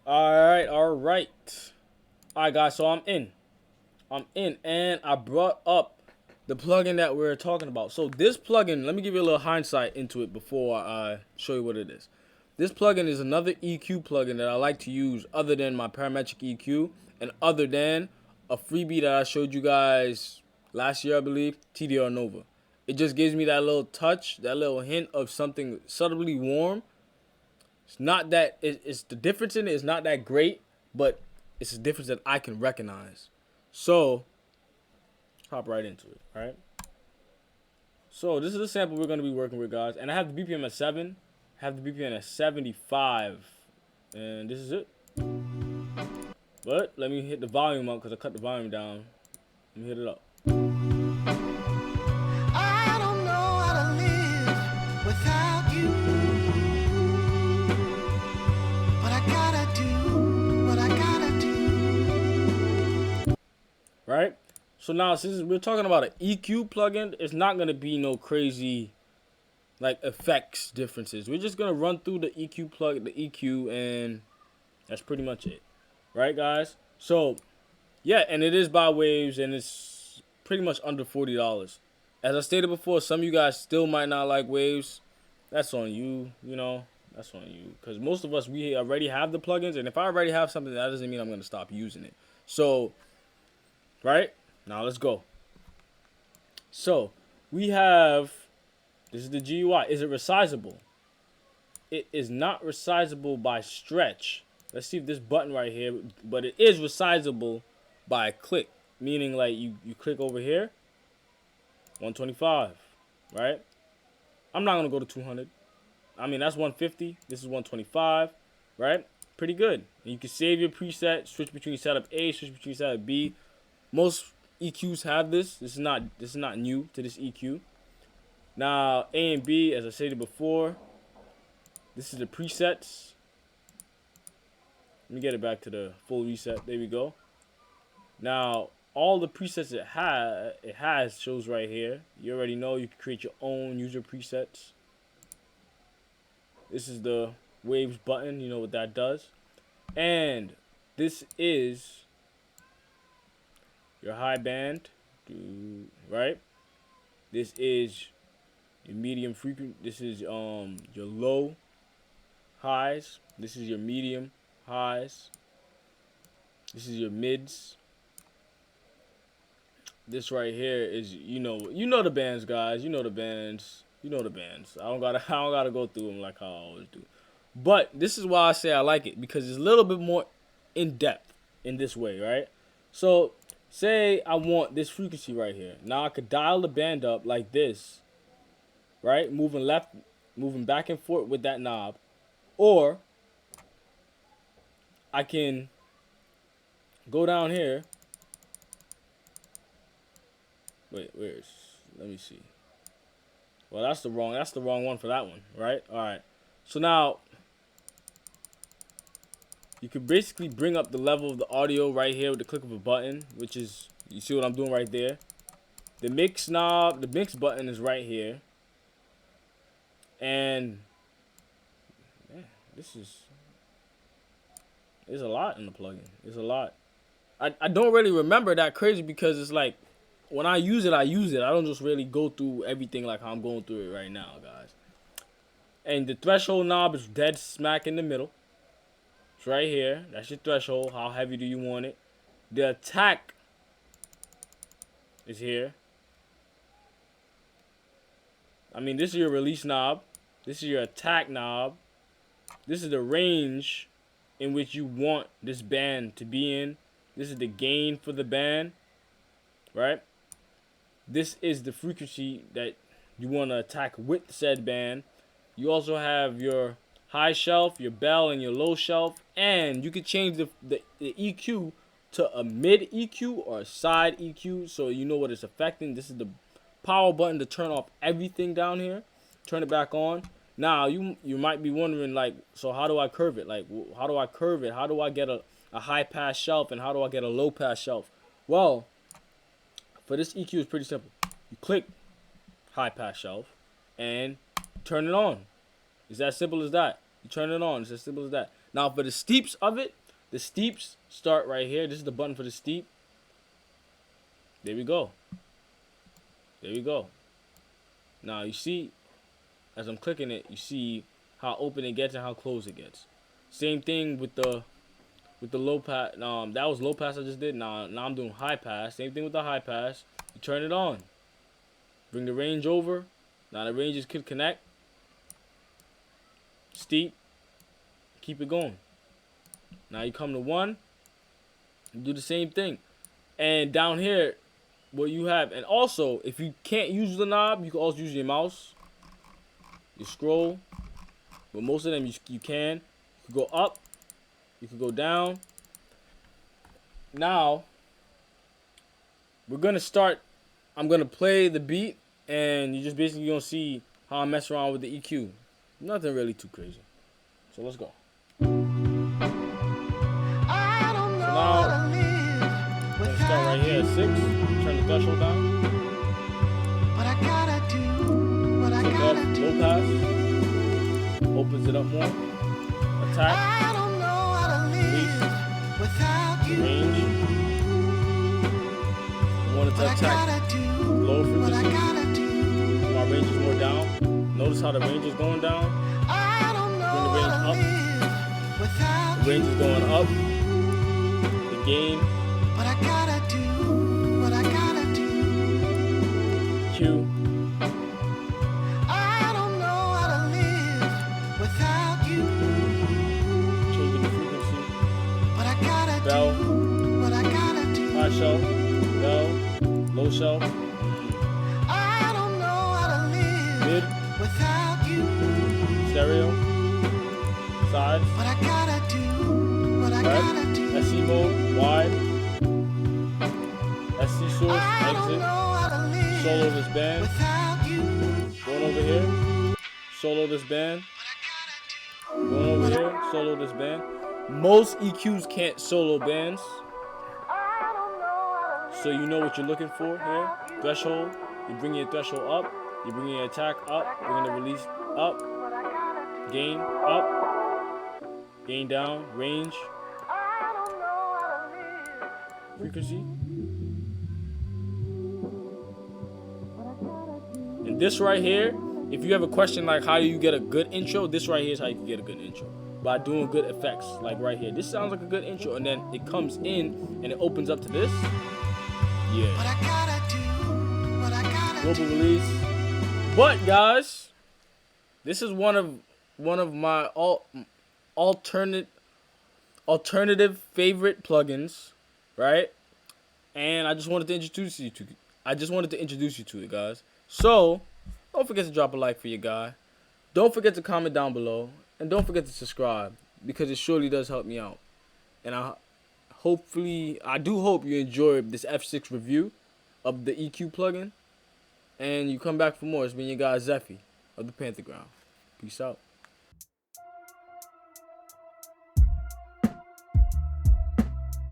Alright, guys, so I'm in, and I brought up the plugin that we're talking about. So this plugin, let me give you a little hindsight into it before I show you what it is. This plugin is another EQ plugin that I like to use other than my parametric EQ and other than a freebie that I showed you guys last year, I believe, TDR Nova. It just gives me that little touch, that little hint of something subtly warm. It's not that it's the difference in it is not that great, but it's a difference that I can recognize. So hop right into it. All right. So this is the sample we're going to be working with, guys, and I have the BPM at 7, have the BPM at 75, and this is it. But let me hit the volume up because I cut the volume down. Let me hit it up. I don't know how to live without you, but I gotta do what I gotta do. Right? So now, since we're talking about an EQ plugin, it's not gonna be no crazy like effects differences. We're just gonna run through the EQ, and that's pretty much it, right, guys? So yeah, and it is by Waves, and it's pretty much under $40. As I stated before, some of you guys still might not like Waves. That's on you, That's on you, because most of us, we already have the plugins, and if I already have something, that doesn't mean I'm gonna stop using it. So, right now, let's go. So we have. This is the GUI. Is it resizable? It is not resizable by stretch. Let's see if this button right here, but it is resizable by click. Meaning like you click over here, 125, right? I'm not going to go to 200. I mean, that's 150. This is 125, right? Pretty good. And you can save your preset, switch between setup A, switch between setup B. Most EQs have this. This is not new to this EQ. Now, A and B, as I stated before, this is the presets. Let me get it back to the full reset. There we go. Now, all the presets it has shows right here. You already know you can create your own user presets. This is the waves button. You know what that does. And this is your high band, right? This is your medium frequency. This is your low highs. This is your medium highs. This is your mids. This right here is you know the bands, guys. You know the bands. I don't gotta go through them like how I always do. But this is why I say I like it, because it's a little bit more in depth in this way, right? So say I want this frequency right here. Now I could dial the band up like this, right? Moving back and forth with that knob. Or I can go down here. Let me see. Well, that's the wrong one for that one, right? All right. So now you could basically bring up the level of the audio right here with the click of a button, which is, you see what I'm doing right there. The mix knob, the mix button is right here. And man, there's a lot in the plugin. There's a lot. I don't really remember that crazy, because it's like when I use it, I use it. I don't just really go through everything like how I'm going through it right now, guys. And the threshold knob is dead smack in the middle. It's right here. That's your threshold. How heavy do you want it? The attack is here. I mean, this is your release knob. This is your attack knob. This is the range in which you want this band to be in. This is the gain for the band, right? This is the frequency that you want to attack with said band. You also have your high shelf, your bell, and your low shelf. And you can change the EQ to a mid EQ or a side EQ, so you know what it's affecting. This is the power button to turn off everything down here. Turn it back on. Now, you might be wondering, like, so how do I curve it? Like, how do I curve it? How do I get a high pass shelf, and how do I get a low pass shelf? Well, for this EQ, it's pretty simple. You click high pass shelf and turn it on. It's as simple as that. You turn it on. It's as simple as that. Now for the steeps of it, the steeps start right here. This is the button for the steep. There we go. There we go. Now you see, as I'm clicking it, you see how open it gets and how closed it gets. Same thing with the low pass. That was low pass I just did. Now I'm doing high pass. Same thing with the high pass. You turn it on. Bring the range over. Now the ranges could connect. Steep. Keep it going. Now you come to 1. You do the same thing. And down here, what you have, and also if you can't use the knob, you can also use your mouse. You scroll. But most of them you can. You can go up. You can go down. Now, we're going to start. I'm going to play the beat, and you're just basically going to see how I mess around with the EQ. Nothing really too crazy. So let's go. So now, let's start right here at 6. Turn the threshold down. But I gotta do what I gotta do. Low pass. Opens it up more. Attack. I don't know how to live without you. Range. You want it to attack low frequency. My range is more down. Notice how the range is going down. Bring the range up. The range is going up. The gain. But I gotta do what I gotta do. Q. I don't know how to live without you. Changing the frequency. But I gotta bell. Do what I gotta do. High shelf. Bell. Low shelf. I don't know how to live mid without you. Stereo. Sides. But I gotta do what I gotta do. SC mode. Wide. SC source, exit, solo this band, going over here, solo this band, going over here, solo this band. Most EQs can't solo bands, so you know what you're looking for here. Threshold, you bring your threshold up, you bring your attack up, you're going to release up, gain down, range, frequency. And this right here, if you have a question like how do you get a good intro, this right here is how you can get a good intro. By doing good effects, like right here. This sounds like a good intro, and then it comes in and it opens up to this. Yeah. Global release. But guys, this is one of my alternative favorite plugins, right? And I just wanted to introduce you to it, guys. So, don't forget to drop a like for your guy. Don't forget to comment down below. And don't forget to subscribe, because it surely does help me out. And I do hope you enjoyed this F6 review of the EQ plugin. And you come back for more. It's been your guy, Zeffy of the Panther Ground. Peace out.